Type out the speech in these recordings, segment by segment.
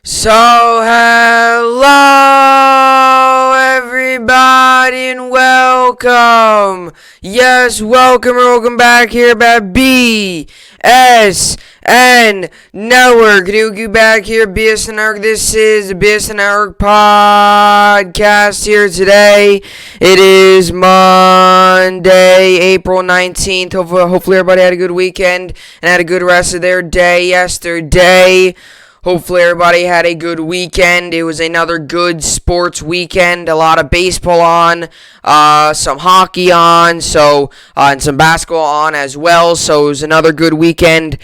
So, hello everybody and welcome. Yes, welcome back here at BSN Network. You back here, BSN Network. This is the BSN Network podcast here today. It is Monday, April 19th. Hopefully everybody had a good weekend and had a good rest of their day yesterday. Hopefully everybody had a good weekend. It was another good sports weekend. A lot of baseball on, some hockey on, and some basketball on as well. So it was another good weekend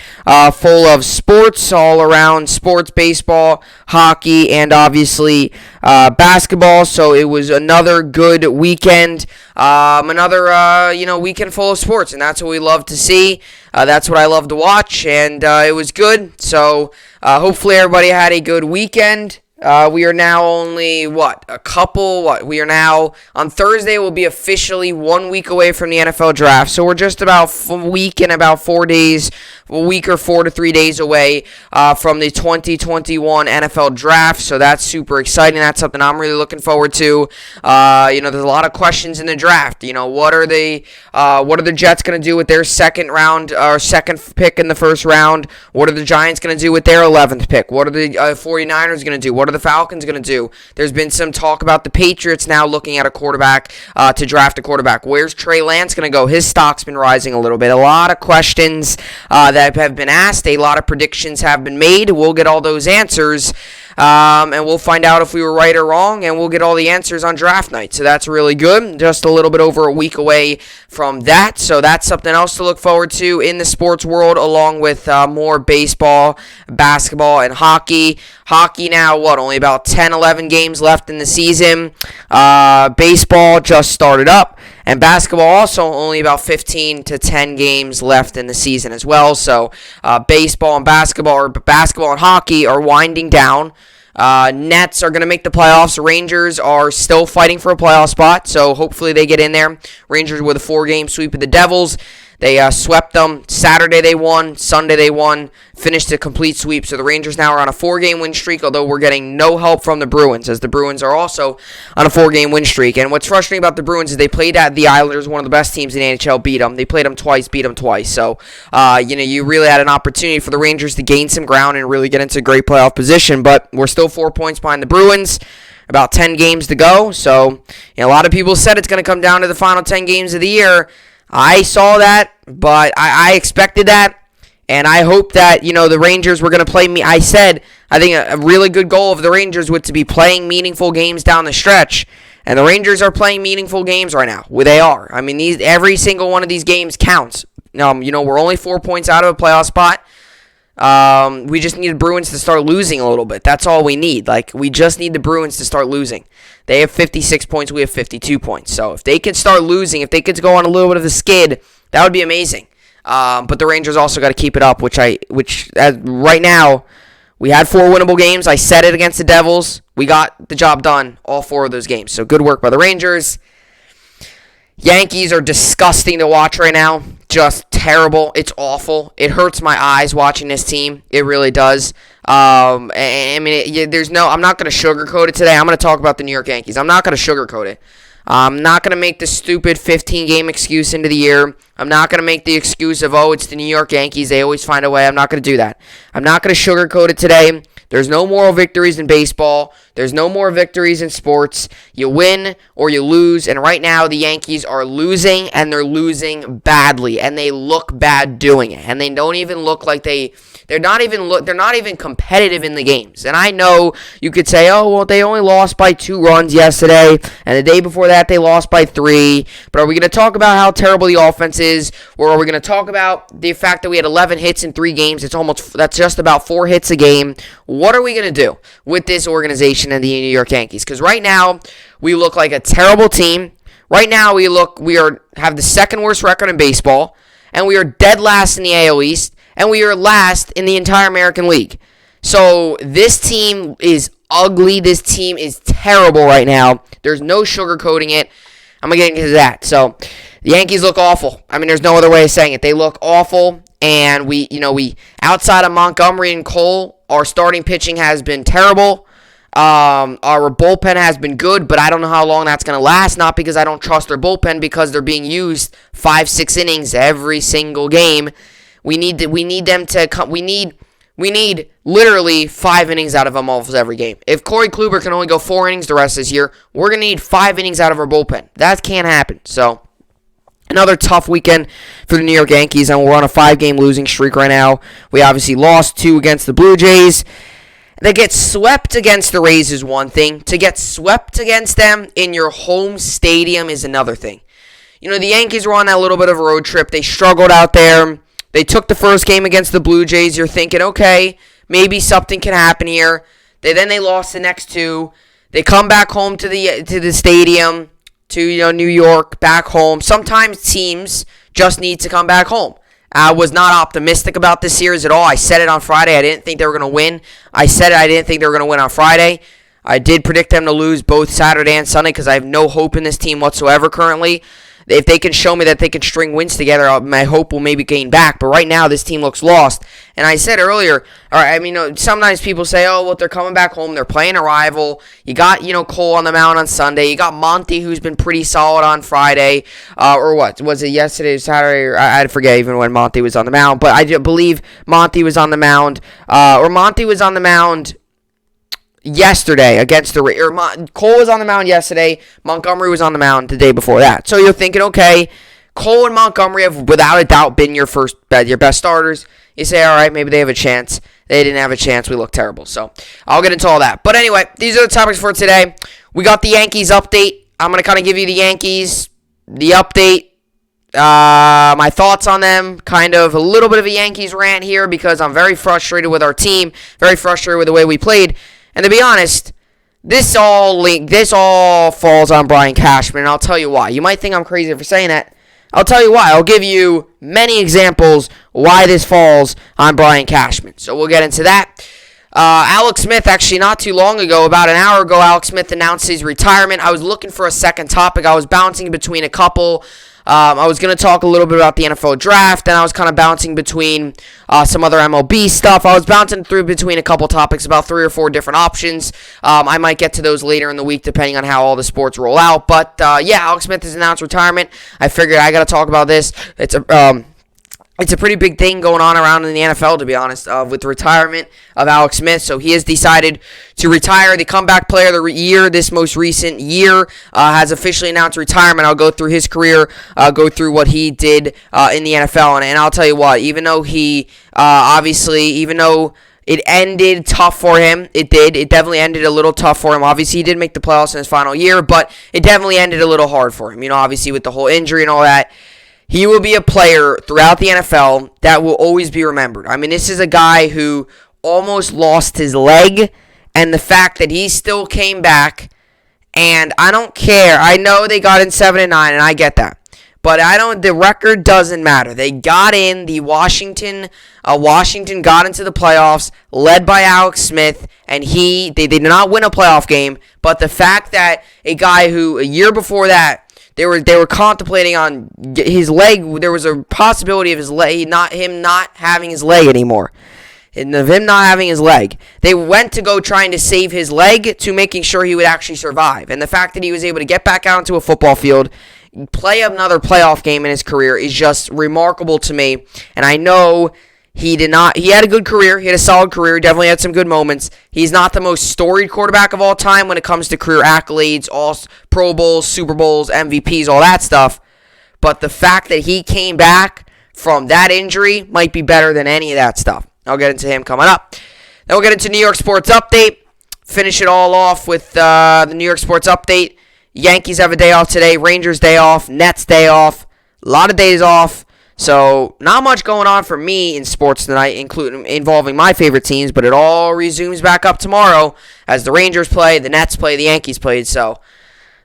full of sports all around, sports, baseball, hockey, and obviously basketball. So it was another good weekend. Another weekend full of sports, and that's what we love to see. That's what I love to watch, and it was good. So hopefully everybody had a good weekend. We are now only, we are now, on Thursday, we'll be officially 1 week away from the NFL draft. So we're just about a week and about 4 days, a week or 4 to 3 days away from the 2021 NFL draft. So that's super exciting. That's something I'm really looking forward to. There's a lot of questions in the draft. What are the Jets going to do with their second pick in the first round? What are the Giants going to do with their 11th pick? What are the 49ers going to do? What are the Falcons going to do? There's been some talk about the Patriots now looking at a quarterback to draft a quarterback. Where's Trey Lance going to go? His stock's been rising a little bit. A lot of questions that have been asked. A lot of predictions have been made. We'll get all those answers. And we'll find out if we were right or wrong, and we'll get all the answers on draft night. So that's really good. Just a little bit over a week away from that. So that's something else to look forward to in the sports world, along with more baseball, basketball, and hockey. Hockey now, only about 10, 11 games left in the season. Baseball just started up. And basketball also only about 15 to 10 games left in the season as well. So baseball and basketball and hockey are winding down. Nets are going to make the playoffs. Rangers are still fighting for a playoff spot, so hopefully they get in there. Rangers with a 4-game sweep of the Devils. They swept them. Saturday they won. Sunday they won. Finished a complete sweep. So the Rangers now are on a 4-game win streak, although we're getting no help from the Bruins, as the Bruins are also on a 4-game win streak. And what's frustrating about the Bruins is they played at the Islanders, one of the best teams in the NHL, beat them. They played them twice, beat them twice. So, you really had an opportunity for the Rangers to gain some ground and really get into a great playoff position. But we're still 4 points behind the Bruins. About 10 games to go. So, a lot of people said it's going to come down to the final 10 games of the year. I saw that, but I expected that, and I hope that, the Rangers were going to play me. I said, I think a really good goal of the Rangers would to be playing meaningful games down the stretch, and the Rangers are playing meaningful games right now. Well, they are. I mean, every single one of these games counts. We're only 4 points out of a playoff spot. We just need the Bruins to start losing a little bit. That's all we need. We just need the Bruins to start losing. They have 56 points. We have 52 points. So if they could start losing, if they could go on a little bit of a skid, that would be amazing. But the Rangers also got to keep it up, which right now, we had 4 winnable games. I said it against the Devils. We got the job done, all 4 of those games. So good work by the Rangers. Yankees are disgusting to watch right now. Just terrible. It's awful. It hurts my eyes watching this team. It really does. I'm not going to sugarcoat it today. I'm going to talk about the New York Yankees. I'm not going to sugarcoat it. I'm not going to make the stupid 15-game excuse into the year. I'm not going to make the excuse of, it's the New York Yankees. They always find a way. I'm not going to do that. I'm not going to sugarcoat it today. There's no moral victories in baseball. There's no more victories in sports. You win or you lose, and right now the Yankees are losing, and they're losing badly, and they look bad doing it, and they don't even look like they're not even competitive in the games. And I know you could say, they only lost by 2 runs yesterday, and the day before that they lost by 3. But are we going to talk about how terrible the offense is, or are we going to talk about the fact that we had 11 hits in 3 games? That's just about 4 hits a game. What are we going to do with this organization and the New York Yankees? Because right now we look like a terrible team. Right now we have the second worst record in baseball, and we are dead last in the AL East, and we are last in the entire American League. So this team is ugly. This team is terrible right now. There's no sugarcoating it. I'm going to get into that. So The Yankees look awful. I mean, there's no other way of saying it. They look awful, and we outside of Montgomery and Cole, our starting pitching has been terrible. Our bullpen has been good, but I don't know how long that's going to last. Not because I don't trust their bullpen, because they're being used 5-6 innings every single game. We need them to come. We need literally 5 innings out of them almost every game. If Corey Kluber can only go 4 innings the rest of this year, we're going to need 5 innings out of our bullpen. That can't happen. So, another tough weekend for the New York Yankees, and we're on a 5-game losing streak right now. We obviously lost 2 against the Blue Jays. They get swept against the Rays is one thing. To get swept against them in your home stadium is another thing. The Yankees were on that little bit of a road trip. They struggled out there. They took the first game against the Blue Jays. You're thinking, okay, maybe something can happen here. Then they lost the next 2. They come back home to the stadium, to New York, back home. Sometimes teams just need to come back home. I was not optimistic about this series at all. I said it on Friday. I didn't think they were going to win. I said it. I didn't think they were going to win on Friday. I did predict them to lose both Saturday and Sunday because I have no hope in this team whatsoever currently. If they can show me that they can string wins together, my hope will maybe gain back. But right now, this team looks lost. And I said earlier, sometimes people say, oh, well, they're coming back home. They're playing a rival. You got, Cole on the mound on Sunday. You got Monty, who's been pretty solid on Friday. Or what? Was it yesterday, Saturday? Or I forget even when Monty was on the mound. But I believe Monty was on the mound. Or Monty was on the mound yesterday against the Cole was on the mound yesterday. Montgomery was on the mound the day before that. So you're thinking, okay, Cole and Montgomery have without a doubt been your best starters. You say, all right, maybe they have a chance. They didn't have a chance. We look terrible. So I'll get into all that. But anyway, these are the topics for today. We got the Yankees update. I'm going to kind of give you the Yankees, the update, my thoughts on them, kind of a little bit of a Yankees rant here because I'm very frustrated with our team, very frustrated with the way we played. And to be honest, this all falls on Brian Cashman, and I'll tell you why. You might think I'm crazy for saying that. I'll tell you why. I'll give you many examples why this falls on Brian Cashman. So we'll get into that. Alex Smith, actually not too long ago, about an hour ago, Alex Smith announced his retirement. I was looking for a second topic. I was bouncing between a couple. I was going to talk a little bit about the NFL draft, and I was kind of bouncing between some other MLB stuff. I was bouncing through between a couple topics, about 3 or 4 different options. I might get to those later in the week, depending on how all the sports roll out. But, Alex Smith has announced retirement. I figured I got to talk about this. It's a pretty big thing going on around in the NFL, to be honest, with the retirement of Alex Smith. So he has decided to retire. The comeback player of the year, this most recent year, has officially announced retirement. I'll go through his career, go through what he did in the NFL. And I'll tell you what, even though even though it ended tough for him, it did. It definitely ended a little tough for him. Obviously, he did make the playoffs in his final year, but it definitely ended a little hard for him. Obviously with the whole injury and all that. He will be a player throughout the NFL that will always be remembered. I mean, this is a guy who almost lost his leg, and the fact that he still came back, and I don't care. I know they got in 7-9, and I get that. But the record doesn't matter. They got in, Washington got into the playoffs, led by Alex Smith, and they did not win a playoff game, but the fact that a guy who, a year before that, They were contemplating on his leg. There was a possibility of him not having his leg anymore. And of him not having his leg. They went to go trying to save his leg to making sure he would actually survive. And the fact that he was able to get back out into a football field, play another playoff game in his career is just remarkable to me. And I know he had a good career. He had a solid career. Definitely had some good moments. He's not the most storied quarterback of all time when it comes to career accolades, all Pro Bowls, Super Bowls, MVPs, all that stuff. But the fact that he came back from that injury might be better than any of that stuff. I'll get into him coming up. Then we'll get into New York Sports Update. Finish it all off with the New York Sports Update. Yankees have a day off today. Rangers day off. Nets day off. A lot of days off. So, not much going on for me in sports tonight, involving my favorite teams, but it all resumes back up tomorrow as the Rangers play, the Nets play, the Yankees play. So,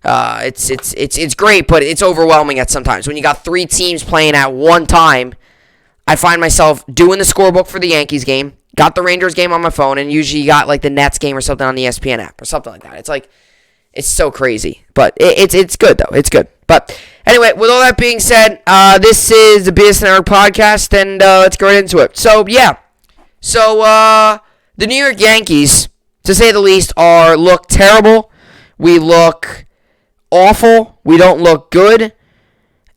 it's great, but it's overwhelming at sometimes. When you got 3 teams playing at one time, I find myself doing the scorebook for the Yankees game, got the Rangers game on my phone, and usually got like the Nets game or something on the ESPN app or something like that. It's so crazy, but it's good though. It's good. But Anyway, with all that being said, this is the BSN podcast, and let's go right into it. So, yeah. So, the New York Yankees, to say the least, look terrible. We look awful. We don't look good.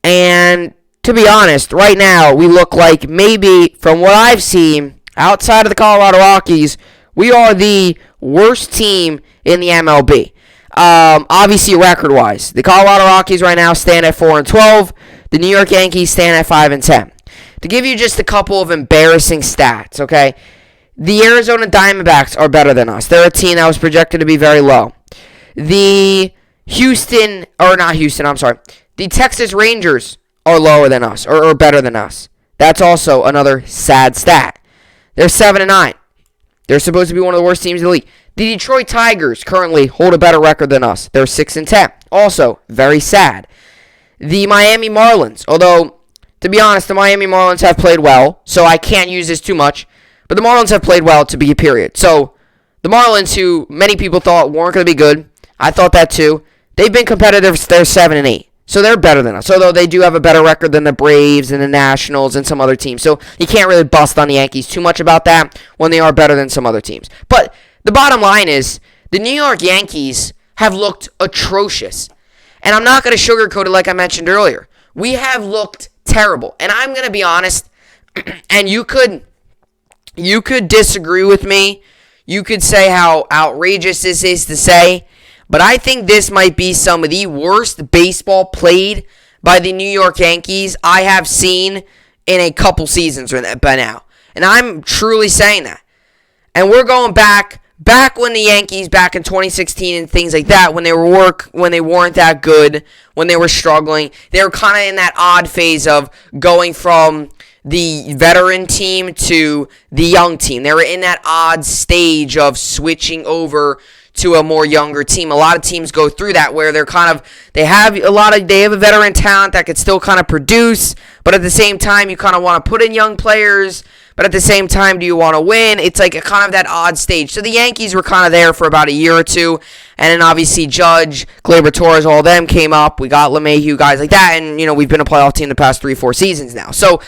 And to be honest, right now, we look like maybe, from what I've seen, outside of the Colorado Rockies, we are the worst team in the MLB. Obviously, record-wise, the Colorado Rockies right now stand at 4-12. The New York Yankees stand at 5-10. To give you just a couple of embarrassing stats, okay? The Arizona Diamondbacks are better than us. They're a team that was projected to be very low. The The Texas Rangers are lower than us, or better than us. That's also another sad stat. They're 7-9. They're supposed to be one of the worst teams in the league. The Detroit Tigers currently hold a better record than us. They're 6-10. Also, very sad. The Miami Marlins, although, to be honest, the Miami Marlins have played well, so I can't use this too much, but the Marlins have played well to be a period. So, the Marlins, who many people thought weren't going to be good, I thought that too, they've been competitive. They're 7-8. So they're better than us, although they do have a better record than the Braves and the Nationals and some other teams. So you can't really bust on the Yankees too much about that when they are better than some other teams. But the bottom line is the New York Yankees have looked atrocious. And I'm not going to sugarcoat it like I mentioned earlier. We have looked terrible. And I'm going to be honest, and you could disagree with me. You could say how outrageous this is to say. But I think this might be some of the worst baseball played by the New York Yankees I have seen in a couple seasons by now. And I'm truly saying that. And we're going back when the Yankees, back in 2016 and things like that, when they weren't that good, when they were struggling, they were kind of in that odd phase of going from the veteran team to the young team. They were in that odd stage of switching over to a more younger team. A lot of teams go through that where they have a veteran talent that could still kind of produce, but at the same time you kind of want to put in young players, but at the same time do you want to win? It's like a kind of that odd stage. So the Yankees were kind of there for about a year or two, and then obviously Judge, Gleyber Torres, all of them came up. We got LeMahieu, guys like that, and we've been a playoff team the past 3-4 seasons now. So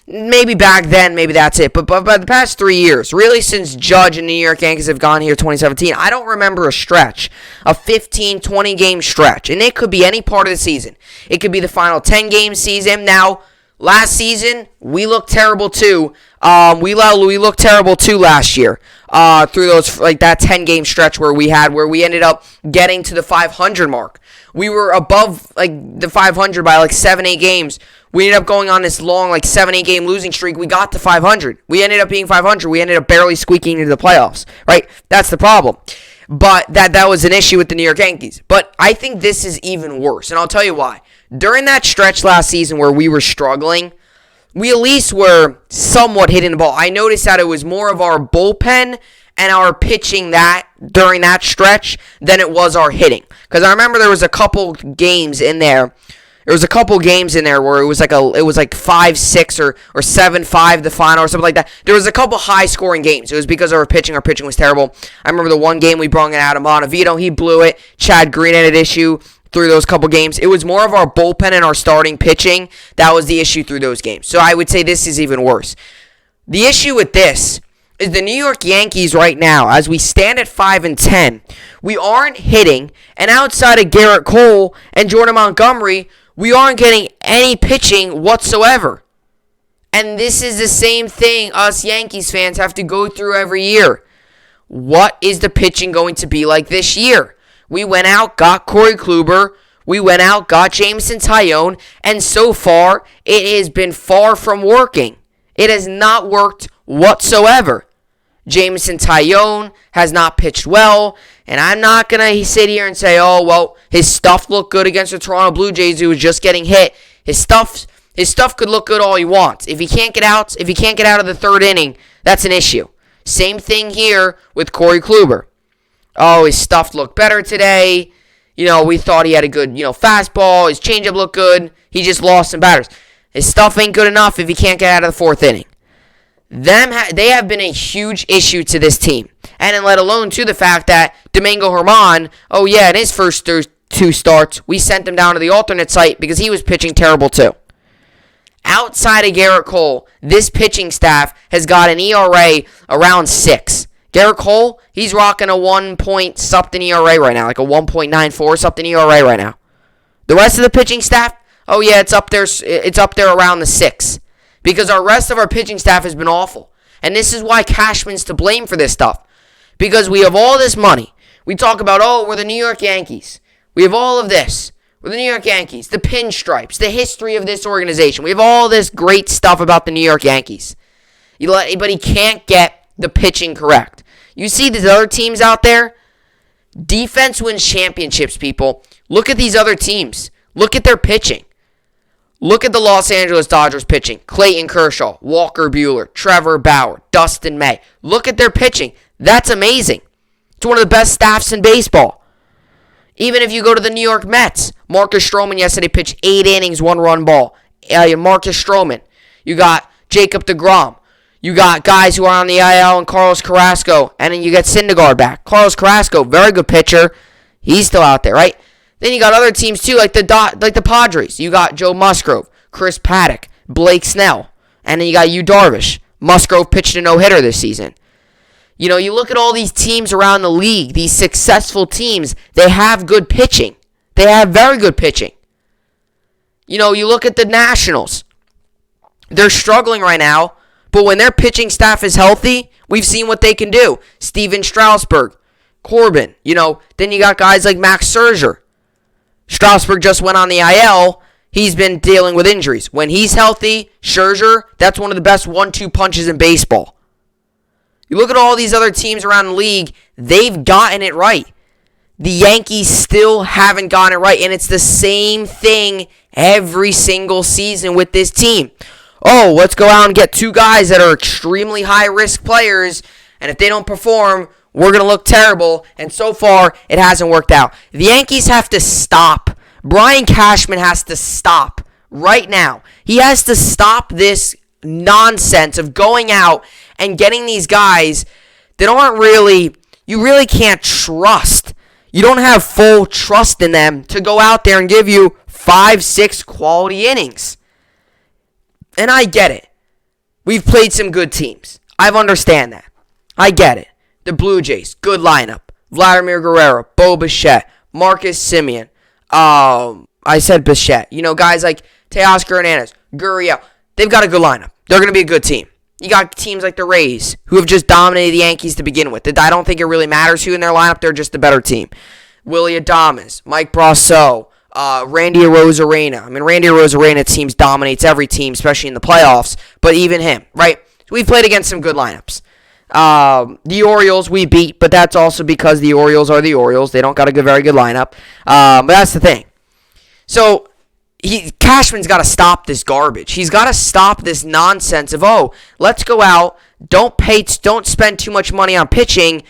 maybe back then, maybe that's it. But by the past 3 years, really since Judge and the New York Yankees have gone here 2017, I don't remember a stretch, a 15, 20-game stretch. And it could be any part of the season. It could be the final 10-game season. Now, last season, we looked terrible too. We looked terrible too last year. Through those that 10-game stretch where we ended up getting to the 500 mark. We were above the 500 by 7-8 games. We ended up going on this long 7-8 game losing streak. We got to 500. We ended up being 500. We ended up barely squeaking into the playoffs. Right? That's the problem. But that was an issue with the New York Yankees. But I think this is even worse, and I'll tell you why. During that stretch last season where we were struggling, we at least were somewhat hitting the ball. I noticed that it was more of our bullpen and our pitching that during that stretch than it was our hitting. Because I remember there was a couple games in there. There was a couple games in there where it was 5-6 or 7-5 the final or something like that. There was a couple high scoring games. It was because of our pitching. Our pitching was terrible. I remember the one game we brought in Adam Bonavito. He blew it. Chad Green had an issue through those couple games. It was more of our bullpen and our starting pitching that was the issue through those games. So I would say this is even worse. The issue with this is the New York Yankees right now, as we stand at 5-10, we aren't hitting, and outside of Garrett Cole and Jordan Montgomery, we aren't getting any pitching whatsoever. And this is the same thing us Yankees fans have to go through every year. What is the pitching going to be like this year? We went out, got Corey Kluber, we went out, got Jameson Taillon, and so far, it has been far from working. It has not worked whatsoever. Jameson Taillon has not pitched well, and I'm not going to sit here and say, oh, well, his stuff looked good against the Toronto Blue Jays who was just getting hit. His stuff could look good all he wants. If he can't get out of the third inning, that's an issue. Same thing here with Corey Kluber. Oh, his stuff looked better today. We thought he had a good, fastball. His changeup looked good. He just lost some batters. His stuff ain't good enough if he can't get out of the fourth inning. They have been a huge issue to this team. And let alone to the fact that Domingo Germán, in his first 2 starts. We sent him down to the alternate site because he was pitching terrible too. Outside of Garrett Cole, this pitching staff has got an ERA around 6. Garrett Cole, he's rocking a 1 point something ERA right now, like a 1.94 something ERA right now. The rest of the pitching staff, oh yeah, it's up there around the 6. Because our rest of our pitching staff has been awful. And this is why Cashman's to blame for this stuff. Because we have all this money. We talk about, we're the New York Yankees. We have all of this. We're the New York Yankees. The pinstripes. The history of this organization. We have all this great stuff about the New York Yankees. But he can't get the pitching correct. You see these other teams out there? Defense wins championships, people. Look at these other teams. Look at their pitching. Look at the Los Angeles Dodgers pitching. Clayton Kershaw, Walker Buehler, Trevor Bauer, Dustin May. Look at their pitching. That's amazing. It's one of the best staffs in baseball. Even if you go to the New York Mets, Marcus Stroman yesterday pitched 8 innings, 1 run ball. Marcus Stroman. You got Jacob deGrom. You got guys who are on the IL and Carlos Carrasco. And then you get Syndergaard back. Carlos Carrasco, very good pitcher. He's still out there, right? Then you got other teams too, like the Padres. You got Joe Musgrove, Chris Paddock, Blake Snell. And then you got Yu Darvish. Musgrove pitched a no-hitter this season. You know, you look at all these teams around the league, these successful teams, they have good pitching. They have very good pitching. You know, you look at the Nationals. They're struggling right now, but when their pitching staff is healthy, we've seen what they can do. Steven Strasburg, Corbin, then you got guys like Max Scherzer. Strasburg just went on the IL. He's been dealing with injuries. When he's healthy, Scherzer, that's one of the best 1-2 punches in baseball. You look at all these other teams around the league, they've gotten it right. The Yankees still haven't gotten it right, and it's the same thing every single season with this team. Let's go out and get 2 guys that are extremely high-risk players, and if they don't perform, we're going to look terrible, and so far, it hasn't worked out. The Yankees have to stop. Brian Cashman has to stop right now. He has to stop this nonsense of going out and getting these guys that you really can't trust. You don't have full trust in them to go out there and give you 5-6 quality innings. And I get it. We've played some good teams. I understand that. I get it. The Blue Jays, good lineup. Vladimir Guerrero, Bo Bichette, Marcus Semien. I said Bichette. Guys like Teoscar Hernandez, Gurriel. They've got a good lineup. They're going to be a good team. You got teams like the Rays, who have just dominated the Yankees to begin with. I don't think it really matters who in their lineup. They're just a better team. Willie Adames, Mike Brasso, Randy Arozarena. Randy Arozarena teams dominates every team, especially in the playoffs. But even him, right? So we've played against some good lineups. The Orioles we beat, but that's also because the Orioles are the Orioles. They don't got a very good lineup. But that's the thing. So Cashman's got to stop this garbage. He's got to stop this nonsense of, let's go out, don't spend too much money on pitching.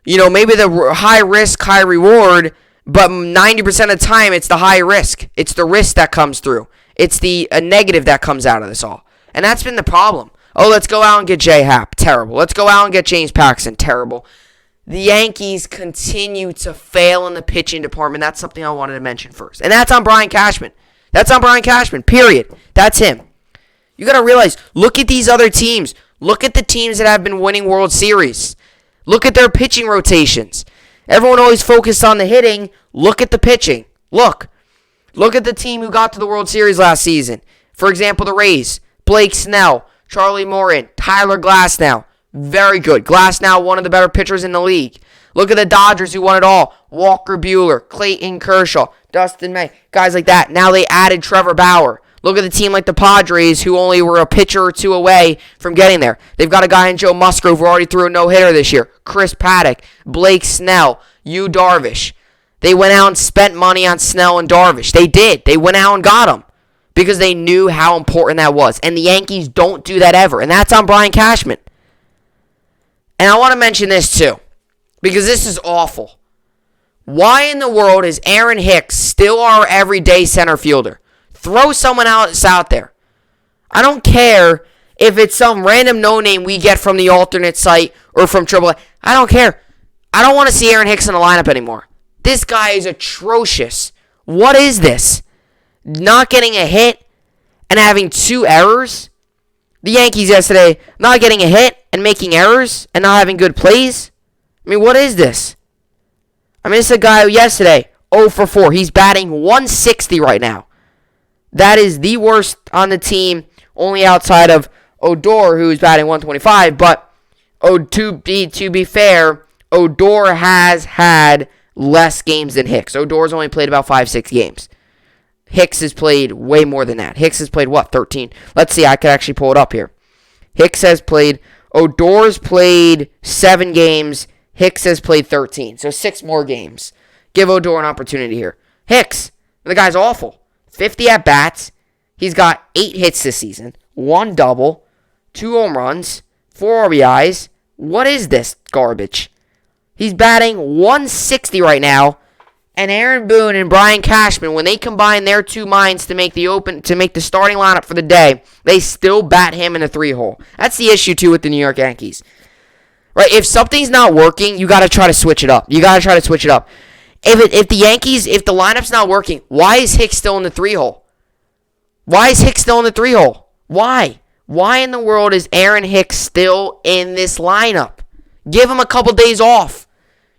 Maybe the high risk, high reward, but 90% of the time it's the high risk. It's the risk that comes through. It's the negative that comes out of this all. And that's been the problem. Let's go out and get J Happ. Terrible. Let's go out and get James Paxton. Terrible. The Yankees continue to fail in the pitching department. That's something I wanted to mention first. And that's on Brian Cashman. Period. That's him. You got to realize, look at these other teams. Look at the teams that have been winning World Series. Look at their pitching rotations. Everyone always focused on the hitting. Look at the pitching. Look at the team who got to the World Series last season. For example, the Rays. Blake Snell, Charlie Morton, Tyler Glasnow. Very good. Glasnow, one of the better pitchers in the league. Look at the Dodgers who won it all. Walker Buehler, Clayton Kershaw, Dustin May, guys like that. Now they added Trevor Bauer. Look at the team like the Padres, who only were a pitcher or 2 away from getting there. They've got a guy in Joe Musgrove who already threw a no-hitter this year. Chris Paddock, Blake Snell, Yu Darvish. They went out and spent money on Snell and Darvish. They did. They went out and got them because they knew how important that was. And the Yankees don't do that ever. And that's on Brian Cashman. And I want to mention this too, because this is awful. Why in the world is Aaron Hicks still our everyday center fielder? Throw someone else out there. I don't care if it's some random no-name we get from the alternate site or from AAA. I don't care. I don't want to see Aaron Hicks in the lineup anymore. This guy is atrocious. What is this? Not getting a hit and having 2 errors? The Yankees yesterday not getting a hit and making errors and not having good plays? I mean, what is this? I mean, it's a guy who yesterday, 0 for 4. He's batting 160 right now. That is the worst on the team, only outside of Odor, who's batting 125. But to be fair, Odor has had less games than Hicks. Odor's only played about 5-6 games. Hicks has played way more than that. Hicks has played, 13? Let's see, I could actually pull it up here. Odor's played 7 games. Hicks has played 13. So 6 more games. Give Odor an opportunity here. Hicks, the guy's awful. 50 at-bats. He's got 8 hits this season. 1 double. 2 home runs. 4 RBIs. What is this garbage? He's batting 160 right now. And Aaron Boone and Brian Cashman, when they combine their 2 minds to make the starting lineup for the day, they still bat him in the 3-hole. That's the issue, too, with the New York Yankees. Right? If something's not working, you got to try to switch it up. If the lineup's not working, why is Hicks still in the 3-hole? Why? Why in the world is Aaron Hicks still in this lineup? Give him a couple days off.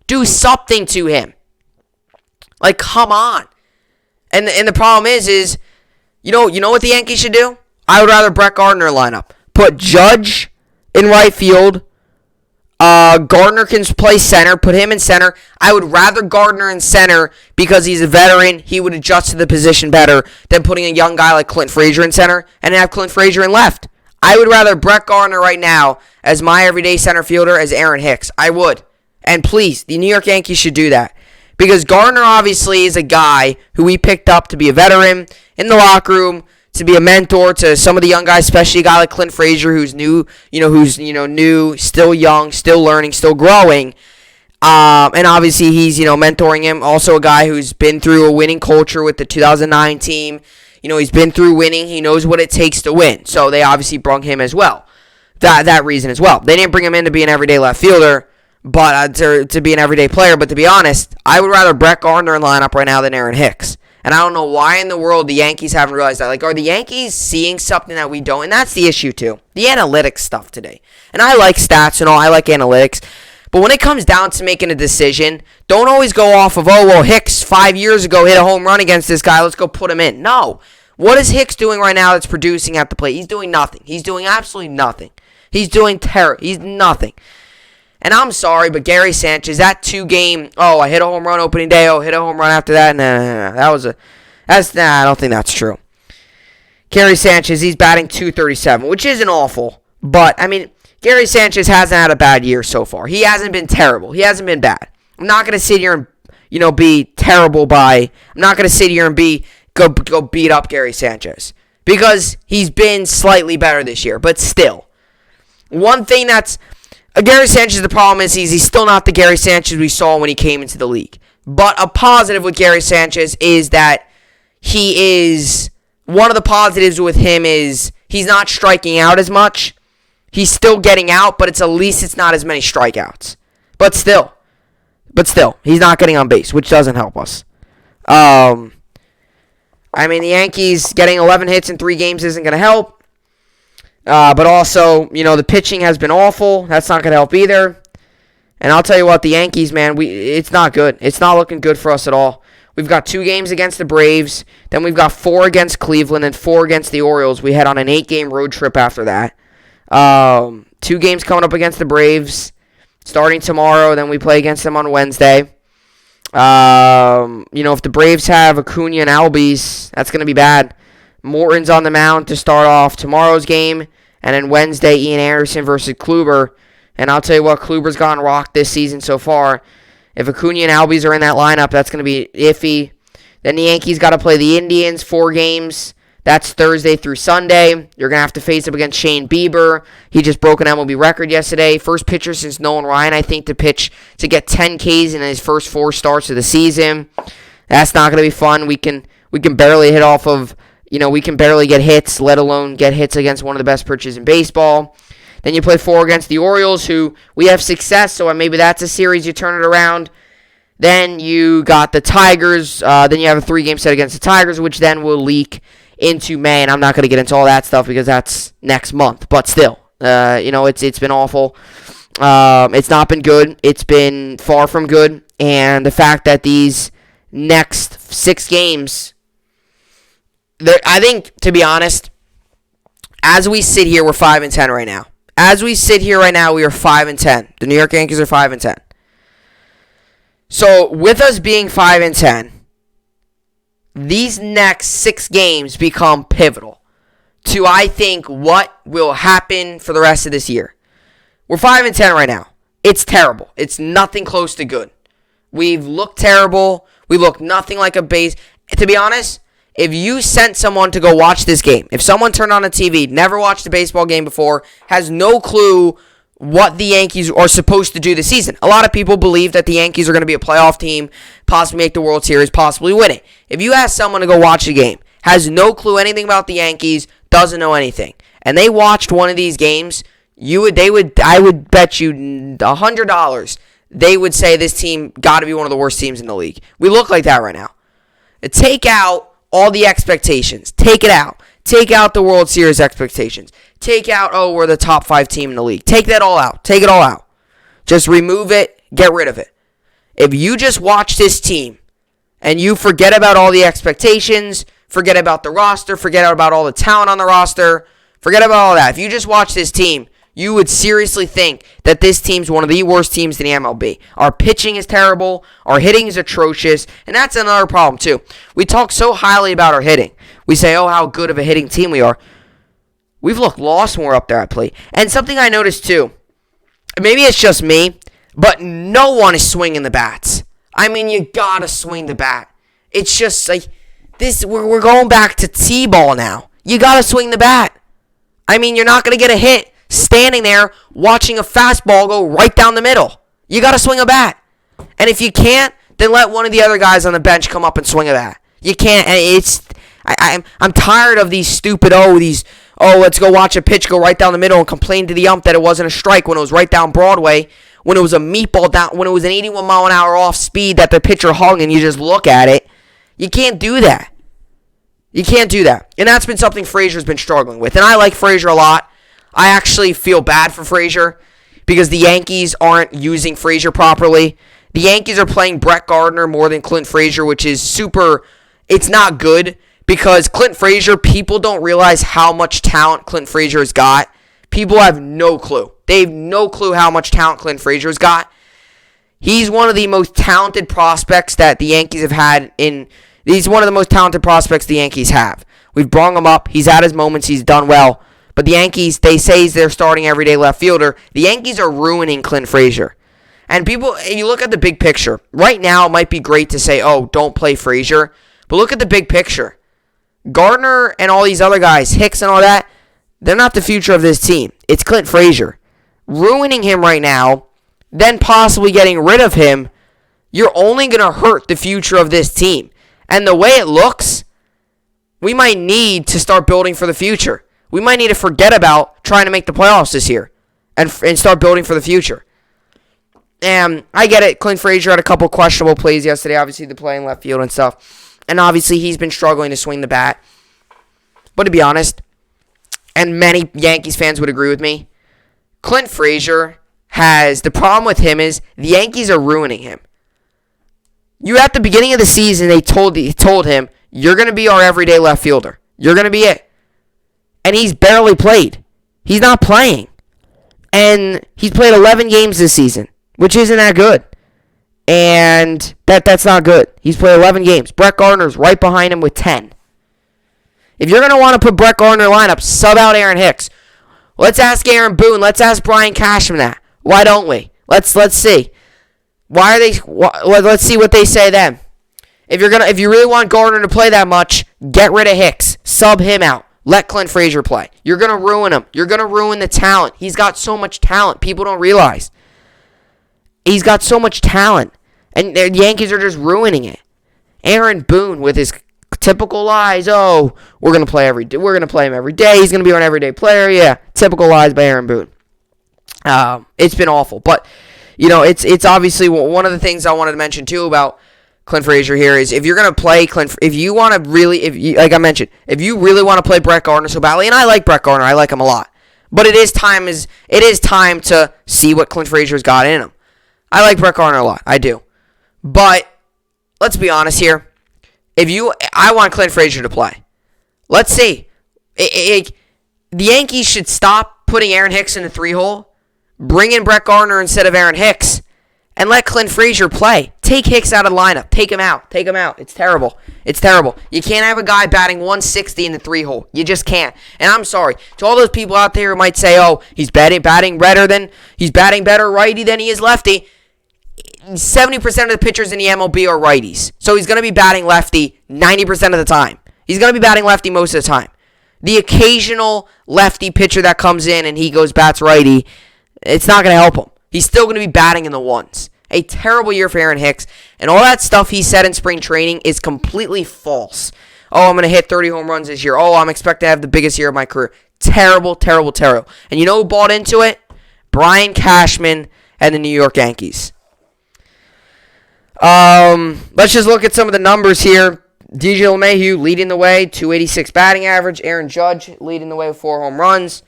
Do something to him. Like, come on. And the problem is you know what the Yankees should do? I would rather Brett Gardner line up. Put Judge in right field. Gardner can play center. Put him in center. I would rather Gardner in center because he's a veteran. He would adjust to the position better than putting a young guy like Clint Frazier in center and have Clint Frazier in left. I would rather Brett Gardner right now as my everyday center fielder as Aaron Hicks. I would. And please, the New York Yankees should do that. Because Gardner obviously is a guy who we picked up to be a veteran in the locker room, to be a mentor to some of the young guys, especially a guy like Clint Frazier who's new, new, still young, still learning, still growing. And obviously he's, mentoring him. Also a guy who's been through a winning culture with the 2009 team. He's been through winning. He knows what it takes to win. So they obviously brung him as well. That reason as well. They didn't bring him in to be an everyday left fielder. But to be an everyday player. But to be honest, I would rather Brett Gardner in lineup right now than Aaron Hicks. And I don't know why in the world the Yankees haven't realized that. Like, are the Yankees seeing something that we don't? And that's the issue, too. The analytics stuff today. And I like stats and all. I like analytics. But when it comes down to making a decision, don't always go off of, Hicks 5 years ago hit a home run against this guy. Let's go put him in. No. What is Hicks doing right now that's producing at the plate? He's doing nothing. He's doing absolutely nothing. He's doing He's nothing. And I'm sorry, but Gary Sanchez, that 2-game, I hit a home run opening day, hit a home run after that, I don't think that's true. Gary Sanchez, he's batting .237, which isn't awful, but, Gary Sanchez hasn't had a bad year so far. He hasn't been terrible. He hasn't been bad. I'm not going to sit here and, be terrible I'm not going to sit here and go beat up Gary Sanchez, because he's been slightly better this year, but still. One thing that's, Gary Sanchez, the problem is he's still not the Gary Sanchez we saw when he came into the league. But a positive with Gary Sanchez is that one of the positives with him is he's not striking out as much. He's still getting out, but at least it's not as many strikeouts. But still, he's not getting on base, which doesn't help us. The Yankees getting 11 hits in 3 games isn't going to help. But also, the pitching has been awful. That's not going to help either. And I'll tell you what, the Yankees, man, it's not good. It's not looking good for us at all. We've got 2 games against the Braves. Then we've got 4 against Cleveland and 4 against the Orioles. We head on an 8-game road trip after that. 2 games coming up against the Braves starting tomorrow. Then we play against them on Wednesday. If the Braves have Acuna and Albies, that's going to be bad. Morton's on the mound to start off tomorrow's game. And then Wednesday, Ian Anderson versus Kluber. And I'll tell you what, Kluber's gone rocked this season so far. If Acuna and Albies are in that lineup, that's going to be iffy. Then the Yankees got to play the Indians 4 games. That's Thursday through Sunday. You're going to have to face up against Shane Bieber. He just broke an MLB record yesterday. First pitcher since Nolan Ryan, I think, to get 10 Ks in his first 4 starts of the season. That's not going to be fun. We can barely hit off of... we can barely get hits, let alone get hits against one of the best pitchers in baseball. Then you play 4 against the Orioles, who we have success, so maybe that's a series you turn it around. Then you got the Tigers. Then you have a 3-game set against the Tigers, which then will leak into May. And I'm not going to get into all that stuff because that's next month. But still, it's been awful. It's not been good. It's been far from good. And the fact that these next 6 games, I think, to be honest, as we sit here, we're 5-10 right now. As we sit here right now, we are 5-10. The New York Yankees are 5-10. So, with us being 5-10, these next 6 games become pivotal to, I think, what will happen for the rest of this year. We're 5-10 right now. It's terrible. It's nothing close to good. We've looked terrible. We look nothing like a base. To be honest, if you sent someone to go watch this game, if someone turned on a TV, never watched a baseball game before, has no clue what the Yankees are supposed to do this season. A lot of people believe that the Yankees are going to be a playoff team, possibly make the World Series, possibly win it. If you ask someone to go watch a game, has no clue anything about the Yankees, doesn't know anything, and they watched one of these games, I would bet you $100 they would say this team got to be one of the worst teams in the league. We look like that right now. Take out all the expectations. Take it out. Take out the World Series expectations. Take out, we're the top 5 team in the league. Take that all out. Take it all out. Just remove it. Get rid of it. If you just watch this team and you forget about all the expectations, forget about the roster, forget about all the talent on the roster, forget about all that. If you just watch this team, you would seriously think that this team's one of the worst teams in the MLB. Our pitching is terrible. Our hitting is atrocious. And that's another problem, too. We talk so highly about our hitting. We say, how good of a hitting team we are. We've looked lost when we're up there at plate. And something I noticed, too, maybe it's just me, but no one is swinging the bats. I mean, you gotta swing the bat. It's just like, we're going back to T-ball now. You gotta swing the bat. I mean, you're not gonna get a hit standing there watching a fastball go right down the middle. You got to swing a bat. And if you can't, then let one of the other guys on the bench come up and swing a bat. You can't. I'm tired of these stupid, let's go watch a pitch go right down the middle and complain to the ump that it wasn't a strike when it was right down Broadway, when it was a meatball down, when it was an 81 mile an hour off speed that the pitcher hung and you just look at it. You can't do that. You can't do that. And that's been something Frazier's been struggling with. And I like Frazier a lot. I actually feel bad for Frazier because the Yankees aren't using Frazier properly. The Yankees are playing Brett Gardner more than Clint Frazier, which is it's not good because Clint Frazier, people don't realize how much talent Clint Frazier has got. People have no clue. They have no clue how much talent Clint Frazier has got. He's one of the most talented prospects that the Yankees have had he's one of the most talented prospects the Yankees have. We've brought him up. He's had his moments. He's done well. But the Yankees, they say they're starting everyday left fielder. The Yankees are ruining Clint Frazier. And you look at the big picture. Right now, it might be great to say, don't play Frazier. But look at the big picture. Gardner and all these other guys, Hicks and all that, they're not the future of this team. It's Clint Frazier. Ruining him right now, then possibly getting rid of him, you're only going to hurt the future of this team. And the way it looks, we might need to start building for the future. We might need to forget about trying to make the playoffs this year and start building for the future. And I get it. Clint Frazier had a couple questionable plays yesterday. Obviously, the play in left field and stuff. And obviously, he's been struggling to swing the bat. But to be honest, and many Yankees fans would agree with me, Clint Frazier the problem with him is the Yankees are ruining him. At the beginning of the season, they told him, you're going to be our everyday left fielder. You're going to be it. And he's barely played. He's not playing. And he's played 11 games this season, which isn't that good. And that's not good. He's played 11 games. Brett Gardner's right behind him with 10. If you're going to want to put Brett Gardner in the lineup, sub out Aaron Hicks. Let's ask Aaron Boone. Let's ask Brian Cashman that. Why don't we? Let's see. Let's see what they say then. If you really want Gardner to play that much, get rid of Hicks. Sub him out. Let Clint Frazier play. You're going to ruin him. You're going to ruin the talent. He's got so much talent. People don't realize. He's got so much talent. And the Yankees are just ruining it. Aaron Boone with his typical lies. We're going to play every day. We're going to play him every day. He's going to be an everyday player. Yeah, typical lies by Aaron Boone. It's been awful. But it's obviously one of the things I wanted to mention too about Clint Frazier here is if you're going to play if you want to really, like I mentioned, if you really want to play Brett Gardner so badly, and I like Brett Gardner, I like him a lot, but it is time to see what Clint Frazier's got in him. I like Brett Gardner a lot, I do, but let's be honest here. I want Clint Frazier to play. Let's see. The Yankees should stop putting Aaron Hicks in the 3-hole, bring in Brett Gardner instead of Aaron Hicks, and let Clint Frazier play. Take Hicks out of the lineup. Take him out. It's terrible. You can't have a guy batting 160 in the 3-hole. You just can't. And I'm sorry to all those people out there who might say, "Oh, he's batting better righty than he is lefty." 70% of the pitchers in the MLB are righties, so he's going to be batting lefty 90% of the time. He's going to be batting lefty most of the time. The occasional lefty pitcher that comes in and he goes bats righty, it's not going to help him. He's still going to be batting in the ones. A terrible year for Aaron Hicks. And all that stuff he said in spring training is completely false. Oh, I'm going to hit 30 home runs this year. Oh, I'm expected to have the biggest year of my career. Terrible. And you know who bought into it? Brian Cashman and the New York Yankees. Let's just look at some of the numbers here. DJ LeMahieu leading the way, 286 batting average. Aaron Judge leading the way with 4 home runs.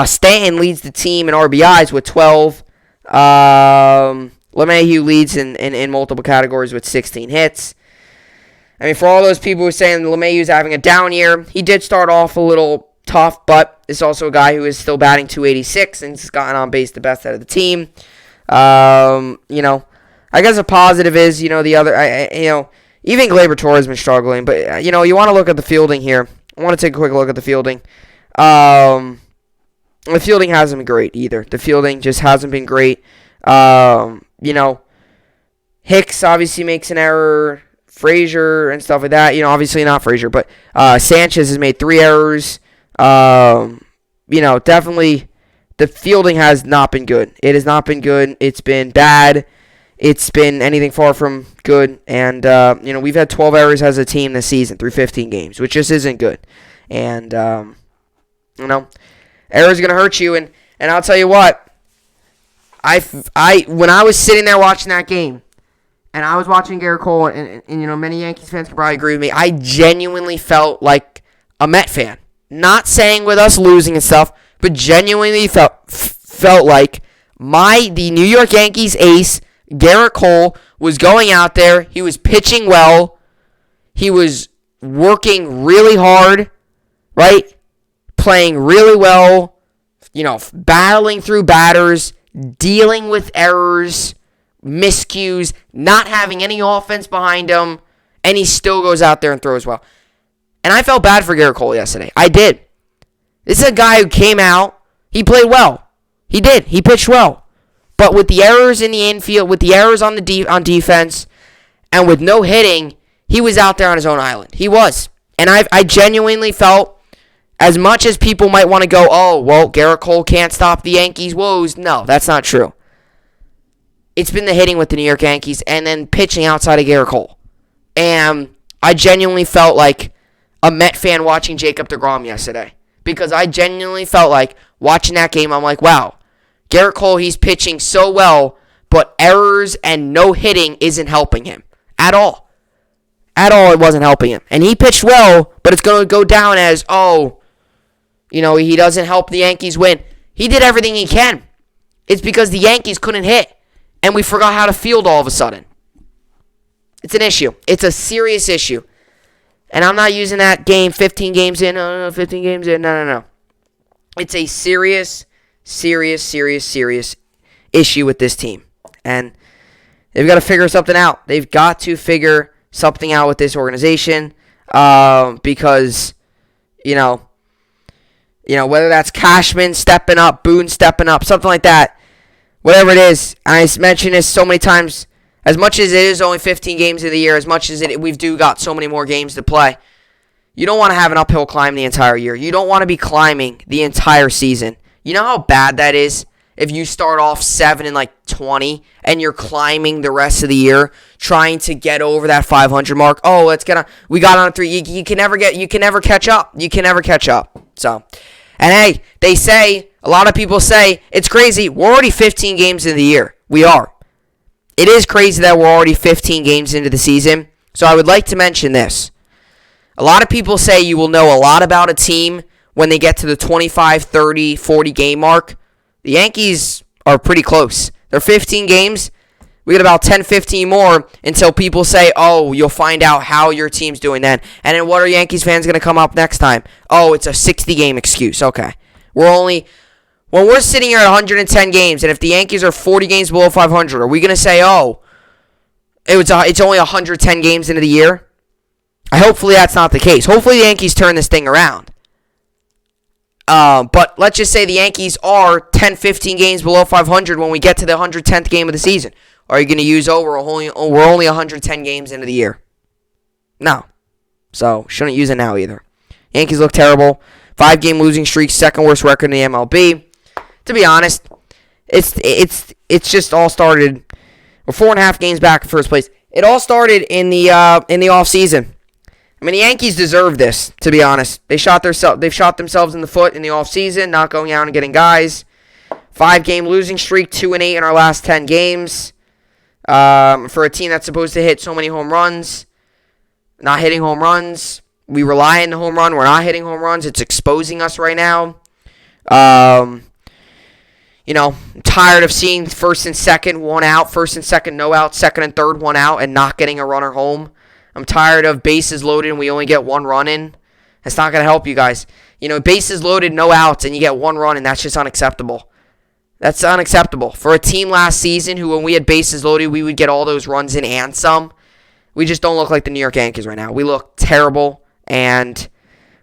Stanton leads the team in RBIs with 12. LeMahieu leads in multiple categories with 16 hits. I mean, for all those people who are saying LeMahieu's having a down year, he did start off a little tough, but is also a guy who is still batting 286 and has gotten on base the best out of the team. I guess a positive is, the other, even Gleyber Torres has been struggling, but, you want to look at the fielding here. I want to take a quick look at the fielding. The fielding hasn't been great either. The fielding just hasn't been great. Hicks obviously makes an error. Frazier and stuff like that. Obviously not Frazier, but Sanchez has made 3 errors. Definitely the fielding has not been good. It has not been good. It's been bad. It's been anything far from good. And, we've had 12 errors as a team this season through 15 games, which just isn't good. And, errors are going to hurt you. And I'll tell you what, when I was sitting there watching that game, and I was watching Garrett Cole, and many Yankees fans could probably agree with me, I genuinely felt like a Met fan. Not saying with us losing and stuff, but genuinely felt like the New York Yankees ace, Garrett Cole, was going out there. He was pitching well. He was working really hard, right? Playing really well, battling through batters, dealing with errors, miscues, not having any offense behind him, and he still goes out there and throws well. And I felt bad for Garrett Cole yesterday. I did. This is a guy who came out. He played well. He did. He pitched well. But with the errors in the infield, with the errors on defense, and with no hitting, he was out there on his own island. He was. And I genuinely felt, as much as people might want to go, oh, well, Garrett Cole can't stop the Yankees' woes. No, that's not true. It's been the hitting with the New York Yankees and then pitching outside of Garrett Cole. And I genuinely felt like a Met fan watching Jacob deGrom yesterday. Because I genuinely felt like watching that game, I'm like, wow, Garrett Cole, he's pitching so well, but errors and no hitting isn't helping him at all. At all, it wasn't helping him. And he pitched well, but it's going to go down as, he doesn't help the Yankees win. He did everything he can. It's because the Yankees couldn't hit. And we forgot how to field all of a sudden. It's an issue. It's a serious issue. And I'm not using that game 15 games in. No, 15 games in. No. It's a serious issue with this team. And they've got to figure something out. They've got to figure something out with this organization. Because, whether that's Cashman stepping up, Boone stepping up, something like that. Whatever it is, I mentioned this so many times, as much as it is only 15 games of the year, as much as we've got so many more games to play, you don't want to have an uphill climb the entire year. You don't want to be climbing the entire season. You know how bad that is if you start off 7-20 and you're climbing the rest of the year trying to get over that 500 mark. Oh, we got on 3. You can never catch up. You can never catch up. So, and hey, a lot of people say, it's crazy. We're already 15 games in the year. We are. It is crazy that we're already 15 games into the season. So I would like to mention this. A lot of people say you will know a lot about a team when they get to the 25, 30, 40 game mark. The Yankees are pretty close. They're 15 games. We got about 10, 15 more until people say, oh, you'll find out how your team's doing then. And then what are Yankees fans going to come up next time? Oh, it's a 60-game excuse. Okay. When we're sitting here at 110 games, and if the Yankees are 40 games below 500, are we going to say, oh, it's only 110 games into the year? Hopefully that's not the case. Hopefully the Yankees turn this thing around. But let's just say the Yankees are 10, 15 games below 500 when we get to the 110th game of the season. Are you going to use we're only 110 games into the year? No. So, shouldn't use it now either. Yankees look terrible. 5-game losing streak, second worst record in the MLB. To be honest, it's just all started. We're 4.5 games back in first place. It all started in the offseason. I mean, the Yankees deserve this, to be honest. They've shot themselves in the foot in the offseason, not going out and getting guys. 5-game losing streak, 2-8 in our last 10 games. For a team that's supposed to hit so many home runs, not hitting home runs. We rely on the home run. We're not hitting home runs. It's exposing us right now. I'm tired of seeing first and second, one out, first and second, no out, second and third, one out, and not getting a runner home. I'm tired of bases loaded and we only get one run in. That's not going to help you guys. Bases loaded, no outs, and you get one run, and that's just unacceptable. That's unacceptable. For a team last season who, when we had bases loaded, we would get all those runs in and some. We just don't look like the New York Yankees right now. We look terrible, and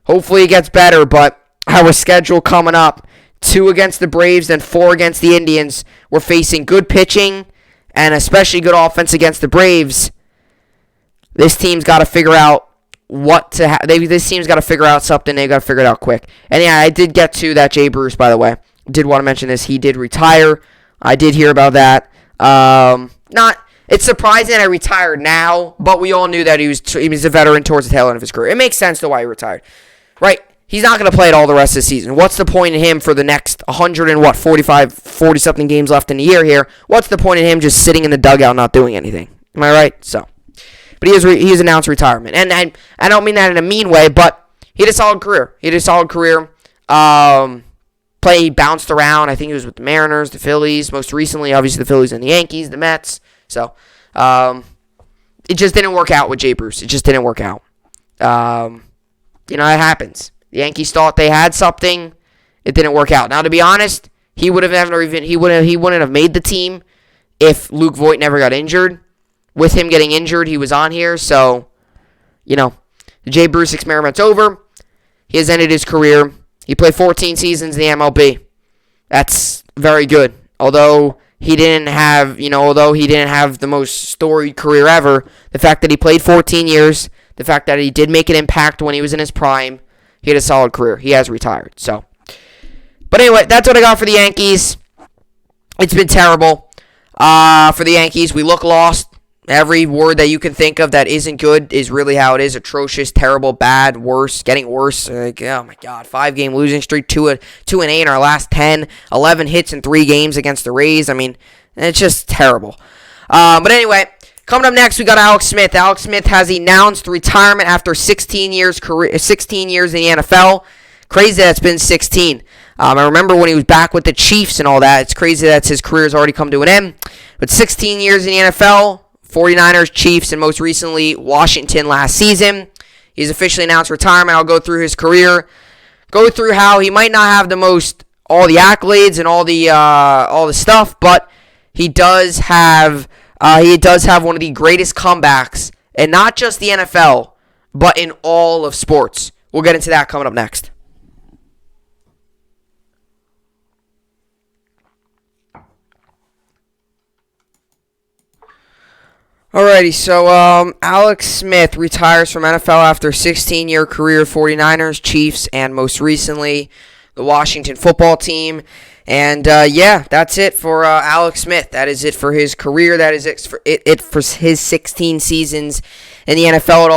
hopefully it gets better, but our schedule coming up, 2 against the Braves, then 4 against the Indians. We're facing good pitching and especially good offense against the Braves. This team's got to figure out this team's got to figure out something. They've got to figure it out quick. And yeah, I did get to that Jay Bruce, by the way. Did want to mention this. He did retire. I did hear about that. It's surprising that he retired now, but we all knew that he was a veteran towards the tail end of his career. It makes sense to why he retired. Right? He's not going to play it all the rest of the season. What's the point in him for the next 40-something games left in the year here? What's the point in him just sitting in the dugout not doing anything? Am I right? So, but he has announced retirement. And I don't mean that in a mean way, but he had a solid career. He bounced around. I think he was with the Mariners, the Phillies. Most recently, obviously, the Phillies and the Yankees, the Mets. So, it just didn't work out with Jay Bruce. It just didn't work out. It happens. The Yankees thought they had something. It didn't work out. Now, to be honest, he wouldn't have made the team if Luke Voit never got injured. With him getting injured, he was on here. So, the Jay Bruce experiment's over. He has ended his career. He played 14 seasons in the MLB. That's very good. Although he didn't have the most storied career ever, the fact that he played 14 years, the fact that he did make an impact when he was in his prime, he had a solid career. He has retired. So, but anyway, that's what I got for the Yankees. It's been terrible for the Yankees. We look lost. Every word that you can think of that isn't good is really how it is. Atrocious, terrible, bad, worse, getting worse. Like, oh my God, 5-game losing streak, 2-8 in our last 10, 11 hits in 3 games against the Rays. I mean, it's just terrible. But anyway, coming up next, we got Alex Smith. Alex Smith has announced retirement after 16 years in the NFL. Crazy that it's been 16. I remember when he was back with the Chiefs and all that. It's crazy that his career has already come to an end. But 16 years in the NFL. 49ers, Chiefs, and most recently Washington last season. He's officially announced retirement. I'll go through his career, go through how he might not have all the accolades and all the stuff, but he does have one of the greatest comebacks, and not just the NFL, but in all of sports. We'll get into that coming up next. Alrighty, so Alex Smith retires from NFL after 16-year career, 49ers, Chiefs, and most recently the Washington football team. And, that's it for Alex Smith. That is it for his career. That is it for his 16 seasons in the NFL. It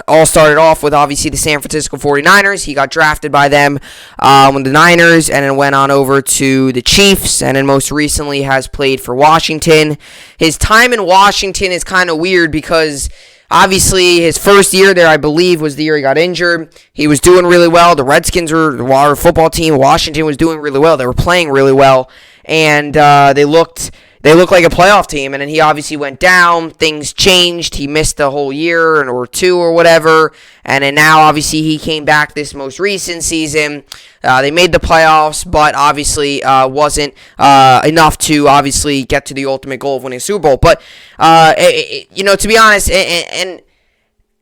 all started off with, obviously, the San Francisco 49ers. He got drafted by them with the Niners and then went on over to the Chiefs, and then most recently has played for Washington. His time in Washington is kind of weird because obviously, his first year there, I believe, was the year he got injured. He was doing really well. The Redskins were our football team. Washington was doing really well. They were playing really well, and they looked like a playoff team. And then he obviously went down. Things changed. He missed a whole year or two or whatever. And then now, obviously, he came back this most recent season. They made the playoffs, but obviously wasn't enough to obviously get to the ultimate goal of winning a Super Bowl. But to be honest, and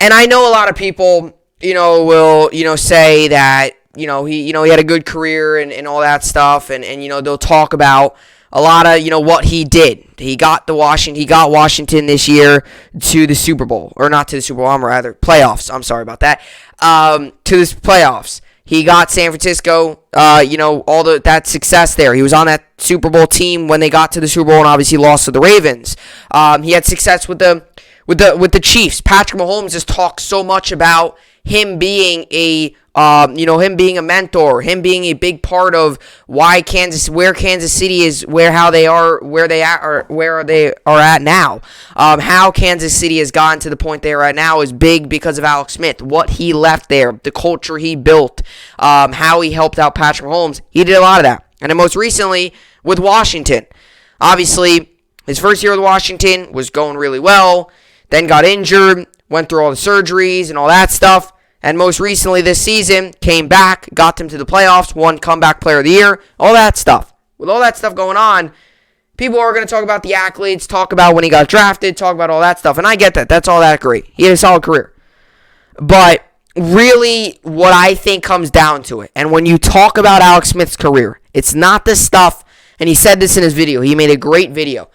I know a lot of people, will say that he had a good career and all that stuff, and they'll talk about a lot of what he did. He got Washington this year to the Super Bowl, or not to the Super Bowl, rather playoffs. I'm sorry about that. To the playoffs. He got San Francisco, all that success there. He was on that Super Bowl team when they got to the Super Bowl and obviously lost to the Ravens. He had success with the Chiefs. Patrick Mahomes just talks so much about him being a mentor, him being a big part of where Kansas City is, where they are at now. How Kansas City has gotten to the point they are at now is big because of Alex Smith. What he left there, the culture he built, how he helped out Patrick Mahomes. He did a lot of that. And then most recently with Washington. Obviously, his first year with Washington was going really well, then got injured, went through all the surgeries and all that stuff. And most recently this season, came back, got them to the playoffs, won Comeback Player of the Year, all that stuff. With all that stuff going on, people are going to talk about the accolades, talk about when he got drafted, talk about all that stuff. And I get that. That's all that great. He had a solid career. But really, what I think comes down to it, and when you talk about Alex Smith's career, it's not the stuff, and he said this in his video. He made a great video.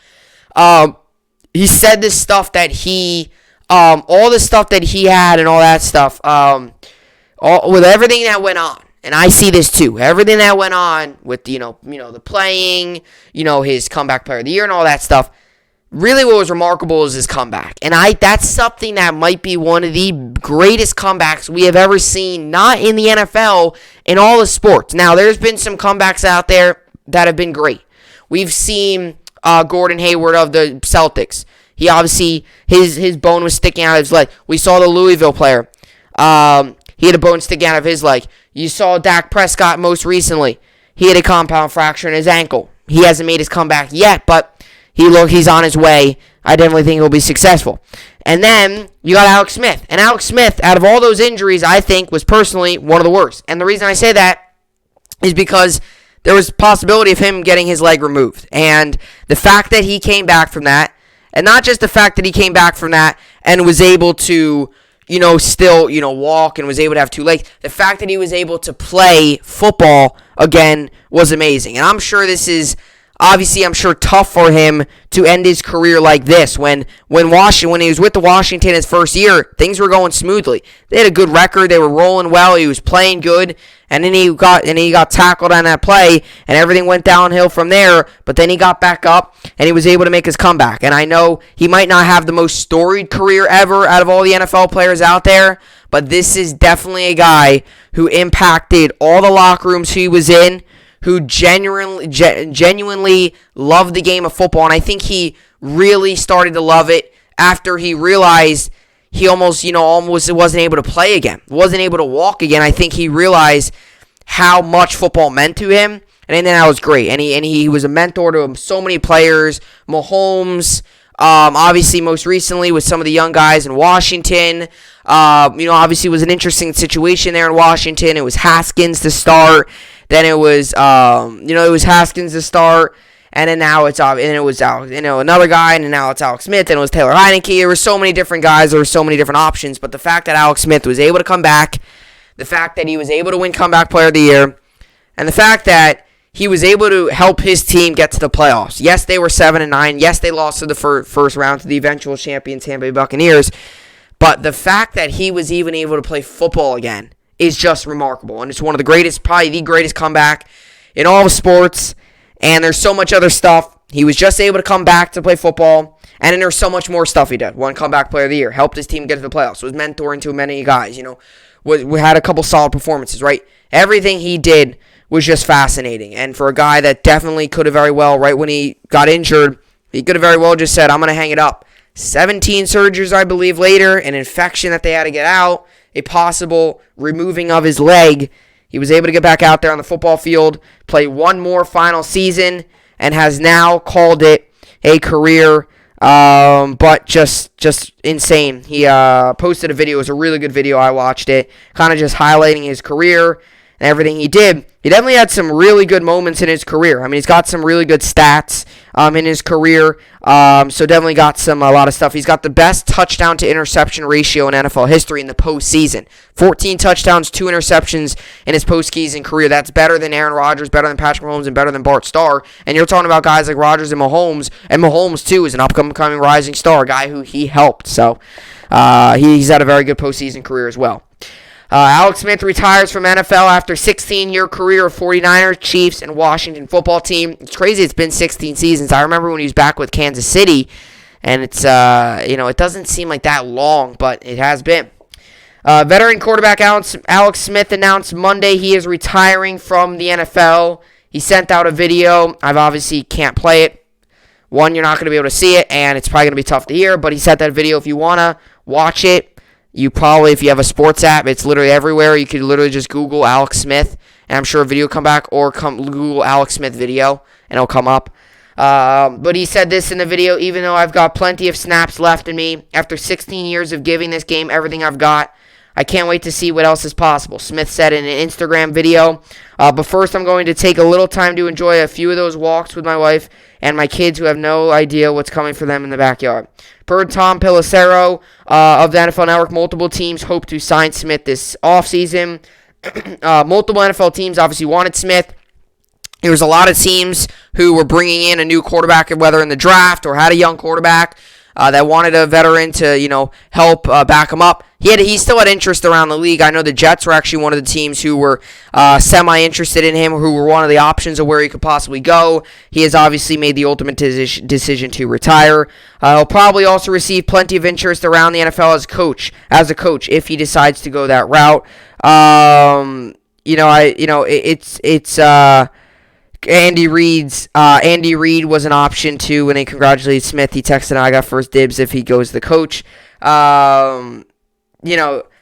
He said this stuff that he... all the stuff that he had and all that stuff, with everything that went on, and I see this too, everything that went on with, the playing, his Comeback Player of the Year and all that stuff, really what was remarkable is his comeback, and that's something that might be one of the greatest comebacks we have ever seen, not in the NFL, in all the sports. Now, there's been some comebacks out there that have been great. We've seen Gordon Hayward of the Celtics. He obviously, his bone was sticking out of his leg. We saw the Louisville player. He had a bone sticking out of his leg. You saw Dak Prescott most recently. He had a compound fracture in his ankle. He hasn't made his comeback yet, but he's on his way. I definitely think he'll be successful. And then you got Alex Smith. And Alex Smith, out of all those injuries, I think was personally one of the worst. And the reason I say that is because there was possibility of him getting his leg removed. And the fact that he came back from that, and not just the fact that he came back from that and was able to, still, walk and was able to have two legs. The fact that he was able to play football again was amazing. And I'm sure this is, obviously, tough for him to end his career like this. When he was with the Washington his first year, things were going smoothly. They had a good record. They were rolling well. He was playing good. And then he got tackled on that play, and everything went downhill from there. But then he got back up, and he was able to make his comeback. And I know he might not have the most storied career ever out of all the NFL players out there, but this is definitely a guy who impacted all the locker rooms he was in, who genuinely loved the game of football. And I think he really started to love it after he realized he almost wasn't able to play again, wasn't able to walk again. I think he realized how much football meant to him, and then that was great. And he was a mentor to so many players. Mahomes, obviously most recently with some of the young guys in Washington. Obviously it was an interesting situation there in Washington. It was Haskins to start. Then it was Haskins to start. And then now another guy, and now it's Alex Smith, and it was Taylor Heineke. There were so many different guys, there were so many different options, but the fact that Alex Smith was able to come back, the fact that he was able to win Comeback Player of the Year, and the fact that he was able to help his team get to the playoffs. Yes, they were 7-9. Yes, they lost to the first round to the eventual champion Tampa Bay Buccaneers, but the fact that he was even able to play football again is just remarkable. And it's one of the greatest, probably the greatest comeback in all of sports. And there's so much other stuff. He was just able to come back to play football. And then there's so much more stuff he did. Won comeback player of the year. Helped his team get to the playoffs. Was mentoring to many guys. We had a couple solid performances, right? Everything he did was just fascinating. And for a guy that definitely could have very well, right when he got injured, he could have very well just said, I'm going to hang it up. 17 surgeries, I believe, later, an infection that they had to get out, a possible removing of his leg. He was able to get back out there on the football field, play one more final season, and has now called it a career, but just insane. He posted a video. It was a really good video. I watched it, kind of just highlighting his career and everything he did. He definitely had some really good moments in his career. I mean, he's got some really good stats in his career, so definitely got a lot of stuff. He's got the best touchdown to interception ratio in NFL history in the postseason. 14 touchdowns, 2 interceptions in his postseason career. That's better than Aaron Rodgers, better than Patrick Mahomes, and better than Bart Starr. And you're talking about guys like Rodgers and Mahomes too is an upcoming rising star, a guy who he helped. So he's had a very good postseason career as well. Alex Smith retires from NFL after 16-year career of 49ers, Chiefs, and Washington football team. It's crazy. It's been 16 seasons. I remember when he was back with Kansas City, and it's it doesn't seem like that long, but it has been. Veteran quarterback Alex Smith announced Monday he is retiring from the NFL. He sent out a video. I obviously can't play it. One, you're not going to be able to see it, and it's probably going to be tough to hear, but he sent that video. If you want to watch it, if you have a sports app, it's literally everywhere. You could literally just Google Alex Smith, and I'm sure a video will come back, or Google Alex Smith video, and it'll come up. But he said this in the video: even though I've got plenty of snaps left in me, after 16 years of giving this game everything I've got, I can't wait to see what else is possible, Smith said in an Instagram video. But first, I'm going to take a little time to enjoy a few of those walks with my wife and my kids who have no idea what's coming for them in the backyard. Per Tom Pelissero of the NFL Network, multiple teams hope to sign Smith this offseason. Multiple NFL teams obviously wanted Smith. There was a lot of teams who were bringing in a new quarterback, whether in the draft or had a young quarterback that wanted a veteran to, help back him up. He still had interest around the league. I know the Jets were actually one of the teams who were semi-interested in him, who were one of the options of where he could possibly go. He has obviously made the ultimate decision to retire. He'll probably also receive plenty of interest around the NFL as a coach, if he decides to go that route. It's Andy Reid was an option too. When they congratulated Smith, he texted, I got first dibs if he goes the coach.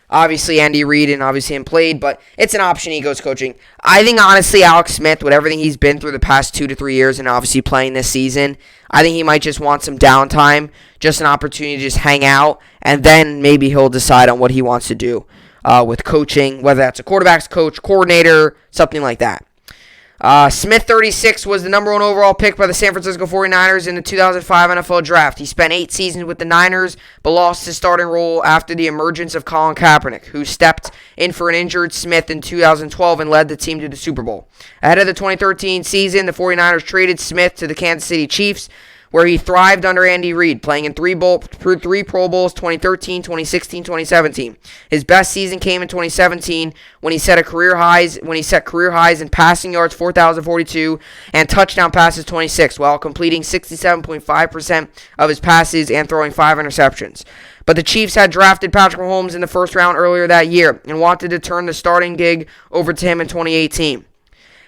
Obviously Andy Reid and obviously him played, but it's an option he goes coaching. I think honestly Alex Smith, with everything he's been through the past 2 to 3 years and obviously playing this season, I think he might just want some downtime, just an opportunity to just hang out, and then maybe he'll decide on what he wants to do with coaching, whether that's a quarterback's coach, coordinator, something like that. Smith, 36, was the number 1 overall pick by the San Francisco 49ers in the 2005 NFL Draft. He spent 8 seasons with the Niners, but lost his starting role after the emergence of Colin Kaepernick, who stepped in for an injured Smith in 2012 and led the team to the Super Bowl. Ahead of the 2013 season, the 49ers traded Smith to the Kansas City Chiefs, where he thrived under Andy Reid, playing in 3 Pro Bowls, 2013, 2016, 2017. His best season came in 2017 when he set career highs in passing yards, 4,042, and touchdown passes, 26, while completing 67.5% of his passes and throwing 5 interceptions. But the Chiefs had drafted Patrick Mahomes in the first round earlier that year and wanted to turn the starting gig over to him in 2018.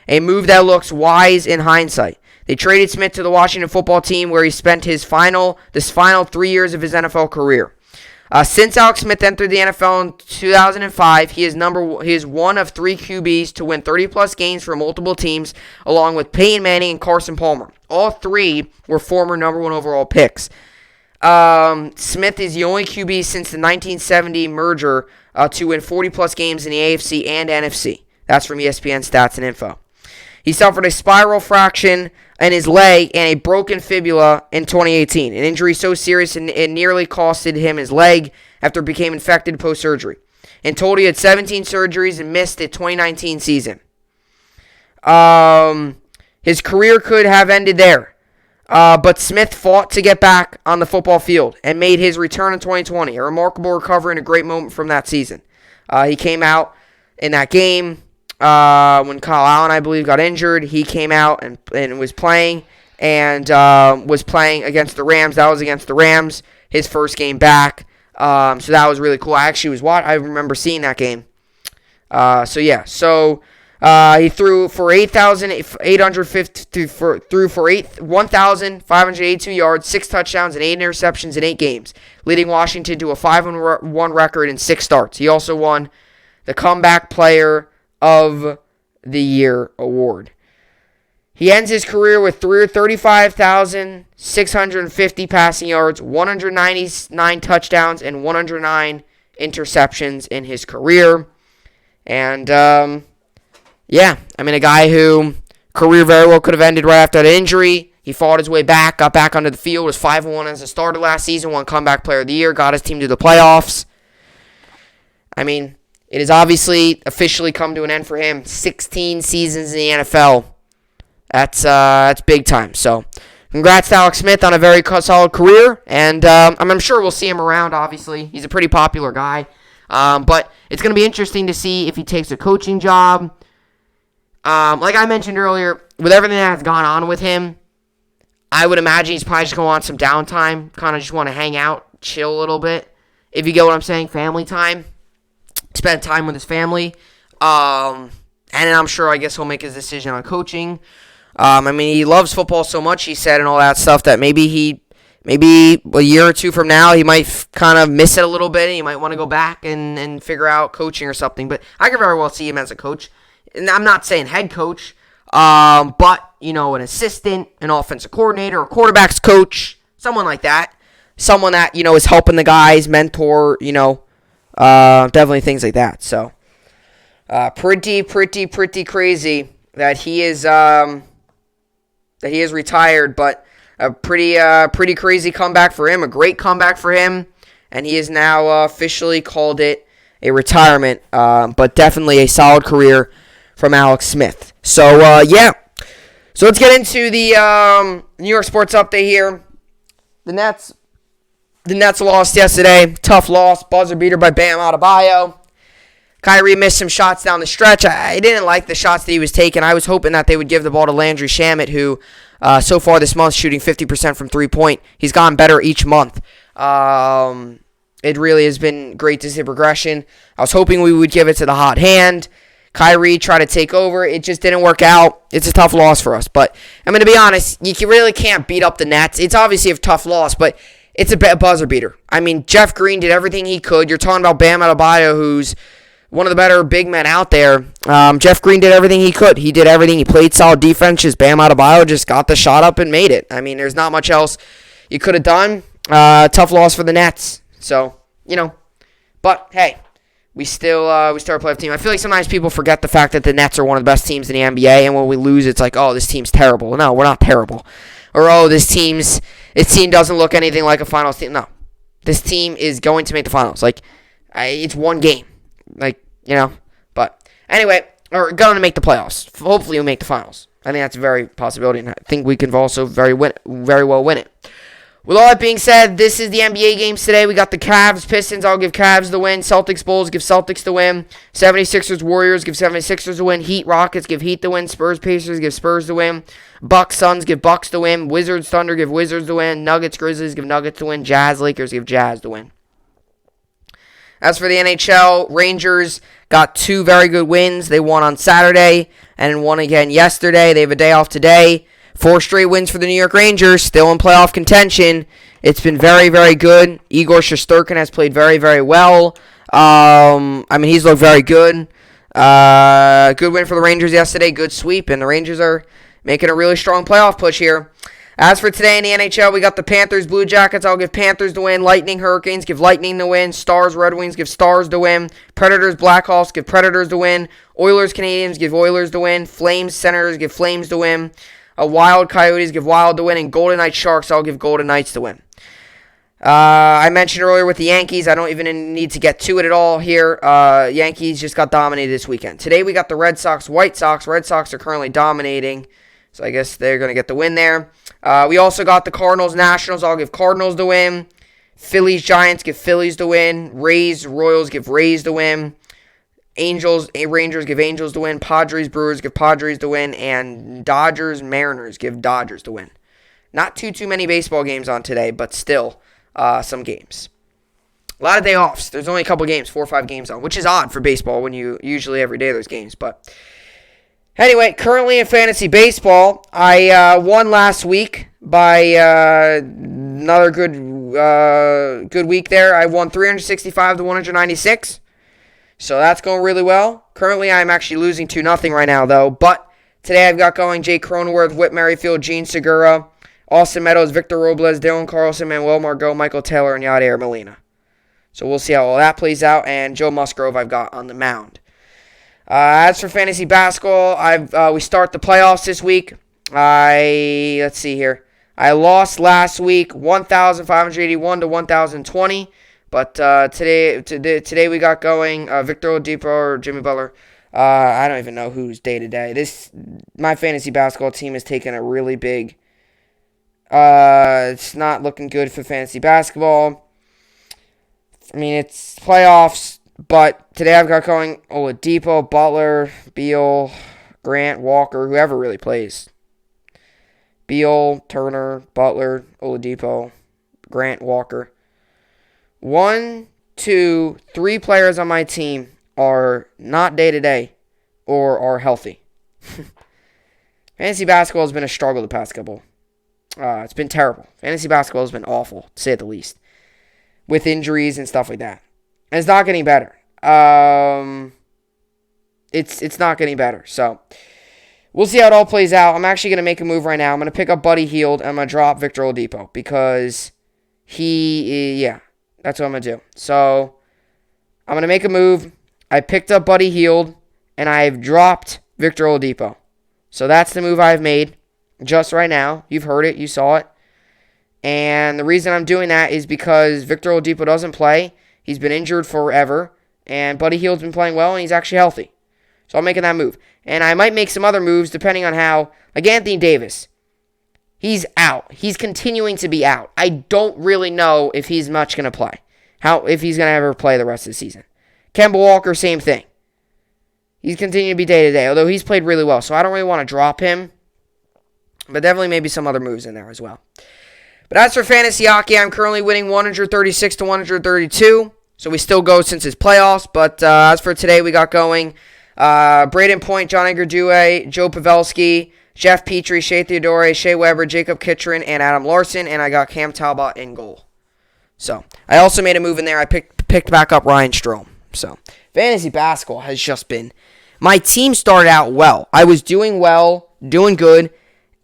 A move that looks wise in hindsight. They traded Smith to the Washington football team, where he spent this final 3 years of his NFL career. Since Alex Smith entered the NFL in 2005, he is one of 3 QBs to win 30-plus games for multiple teams, along with Peyton Manning and Carson Palmer. All 3 were former number 1 overall picks. Smith is the only QB since the 1970 merger to win 40-plus games in the AFC and NFC. That's from ESPN Stats and Info. He suffered a spiral fraction in his leg and a broken fibula in 2018, an injury so serious it nearly costed him his leg after it became infected post-surgery. In total, he had 17 surgeries and missed the 2019 season. His career could have ended there, but Smith fought to get back on the football field and made his return in 2020, a remarkable recovery and a great moment from that season. He came out in that game. When Kyle Allen, I believe, got injured, he came out and was playing, and was playing against the Rams. That was against the Rams, his first game back. So that was really cool. I remember seeing that game. He threw for 1,582 yards, 6 touchdowns, and 8 interceptions in 8 games, leading Washington to a 5-1 record in 6 starts. He also won the Comeback Player of the Year award. He ends his career with 35,650 passing yards, 199 touchdowns, and 109 interceptions in his career. And, a guy who career very well could have ended right after that injury. He fought his way back, got back onto the field, was 5-1 as a starter last season, won Comeback Player of the Year, got his team to the playoffs. It has obviously officially come to an end for him. 16 seasons in the NFL. That's big time. So, congrats to Alex Smith on a very solid career, and I'm sure we'll see him around, obviously. He's a pretty popular guy. But it's going to be interesting to see if he takes a coaching job. Like I mentioned earlier, with everything that has gone on with him, I would imagine he's probably just going to want some downtime, kind of just want to hang out, chill a little bit, if you get what I'm saying, family time, spend time with his family, and I'm sure, I guess, he'll make his decision on coaching. He loves football so much, he said, and all that stuff, that maybe a year or two from now, he might kind of miss it a little bit, and he might want to go back and figure out coaching or something, but I could very well see him as a coach. And I'm not saying head coach, but, an assistant, an offensive coordinator, a quarterback's coach, someone like that. Someone that, is helping the guys, mentor, definitely things like that. So, pretty crazy that he is retired, but a pretty crazy comeback for him, a great comeback for him, and he has now officially called it a retirement, but definitely a solid career from Alex Smith. So, So let's get into the New York sports update here. The Nets lost yesterday. Tough loss. Buzzer beater by Bam Adebayo. Kyrie missed some shots down the stretch. I didn't like the shots that he was taking. I was hoping that they would give the ball to Landry Shamet, who so far this month shooting 50% from three-point. He's gotten better each month. It really has been great to see progression. I was hoping we would give it to the hot hand. Kyrie tried to take over. It just didn't work out. It's a tough loss for us. But, to be honest, you really can't beat up the Nets. It's obviously a tough loss, but it's a buzzer beater. Jeff Green did everything he could. You're talking about Bam Adebayo, who's one of the better big men out there. Jeff Green did everything he could. He did everything. He played solid defense. Just Bam Adebayo just got the shot up and made it. There's not much else you could have done. Tough loss for the Nets. So, But, hey. We still are a playoff team. I feel like sometimes people forget the fact that the Nets are one of the best teams in the NBA, and when we lose, it's like, oh, this team's terrible. No, we're not terrible. Or, oh, this team doesn't look anything like a finals team. No. This team is going to make the finals. It's one game. But, anyway, we're going to make the playoffs. Hopefully we'll make the finals. I think that's a very possibility, and I think we can also very well win it. With all that being said, this is the NBA games today. We got the Cavs, Pistons. I'll give Cavs the win. Celtics, Bulls, give Celtics the win. 76ers, Warriors, give 76ers the win. Heat, Rockets, give Heat the win. Spurs, Pacers, give Spurs the win. Bucks, Suns, give Bucks the win. Wizards, Thunder, give Wizards the win. Nuggets, Grizzlies, give Nuggets the win. Jazz, Lakers, give Jazz the win. As for the NHL, Rangers got 2 very good wins. They won on Saturday and won again yesterday. They have a day off today. 4 straight wins for the New York Rangers, still in playoff contention. It's been very, very good. Igor Shesterkin has played very, very well. He's looked very good. Good win for the Rangers yesterday, good sweep, and the Rangers are making a really strong playoff push here. As for today in the NHL, we got the Panthers, Blue Jackets. I'll give Panthers the win. Lightning, Hurricanes, give Lightning the win. Stars, Red Wings, give Stars the win. Predators, Blackhawks, give Predators the win. Oilers, Canadiens, give Oilers the win. Flames, Senators, give Flames the win. Wild, Coyotes, give Wild the win. And Golden Knights, Sharks, I'll give Golden Knights the win. I mentioned earlier with the Yankees, I don't even need to get to it at all here. Yankees just got dominated this weekend. Today we got the Red Sox, White Sox. Red Sox are currently dominating, so I guess they're going to get the win there. We also got the Cardinals, Nationals. I'll give Cardinals the win. Phillies, Giants, give Phillies the win. Rays, Royals, give Rays the win. Rangers give Angels the win. Padres, Brewers give Padres the win. And Dodgers, Mariners give Dodgers the win. Not too many baseball games on today, but still some games. A lot of day offs. There's only a couple games, 4 or 5 games on, which is odd for baseball when you usually every day there's games. But anyway, currently in fantasy baseball, I won last week by another good week there. I won 365 to 196. So that's going really well. Currently, I'm actually losing 2-0 right now, though. But today I've got going Jake Cronenworth, Whit Merrifield, Gene Segura, Austin Meadows, Victor Robles, Dylan Carlson, Manuel Margot, Michael Taylor, and Yadier Molina. So we'll see how all that plays out. And Joe Musgrove I've got on the mound. As for fantasy basketball, we start the playoffs this week. Let's see here. I lost last week 1,581 to 1,020. But today we got going Victor Oladipo or Jimmy Butler. I don't even know who's day to day. My fantasy basketball team has taken a really big. It's not looking good for fantasy basketball. I mean, it's playoffs, but today I've got going Oladipo, Butler, Beal, Grant, Walker, whoever really plays. Beal, Turner, Butler, Oladipo, Grant, Walker. 1, 2, 3 players on my team are not day-to-day or are healthy. Fantasy basketball has been a struggle the past couple. It's been terrible. Fantasy basketball has been awful, to say the least, with injuries and stuff like that. And it's not getting better. It's not getting better. So we'll see how it all plays out. I'm actually going to make a move right now. I'm going to pick up Buddy Hield and I'm going to drop Victor Oladipo because that's what I'm going to do. So I'm going to make a move. I picked up Buddy Hield, and I've dropped Victor Oladipo. So that's the move I've made just right now. You've heard it. You saw it. And the reason I'm doing that is because Victor Oladipo doesn't play. He's been injured forever. And Buddy Hield's been playing well, and he's actually healthy. So I'm making that move. And I might make some other moves depending on how. Like Anthony Davis. He's out. He's continuing to be out. I don't really know if he's much going to play. If he's going to ever play the rest of the season. Kemba Walker, same thing. He's continuing to be day-to-day, although he's played really well. So I don't really want to drop him. But definitely maybe some other moves in there as well. But as for fantasy hockey, I'm currently winning 136 to 132. So we still go since it's playoffs. But as for today, we got going Braden Point, John Agardue, Joe Pavelski, Jeff Petrie, Shea Theodore, Shea Weber, Jacob Kitcherin, and Adam Larson. And I got Cam Talbot in goal. So I also made a move in there. I picked back up Ryan Strome. So fantasy basketball has just been. My team started out well. I was doing well, doing good.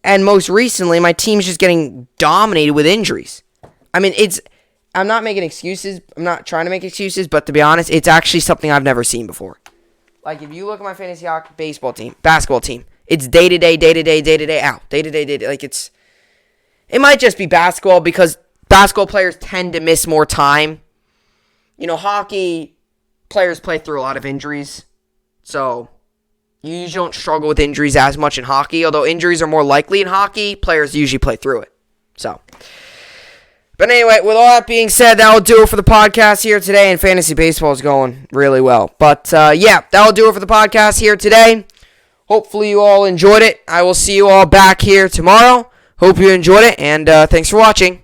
And most recently, my team's just getting dominated with injuries. I mean, I'm not making excuses. I'm not trying to make excuses. But to be honest, it's actually something I've never seen before. Like, if you look at my fantasy hockey basketball team, it's day-to-day, out. Day-to-day. Like, it might just be basketball because basketball players tend to miss more time. You know, hockey players play through a lot of injuries. So you usually don't struggle with injuries as much in hockey. Although injuries are more likely in hockey, players usually play through it. So, but anyway, with all that being said, that will do it for the podcast here today. And fantasy baseball is going really well. But that will do it for the podcast here today. Hopefully you all enjoyed it. I will see you all back here tomorrow. Hope you enjoyed it. And thanks for watching.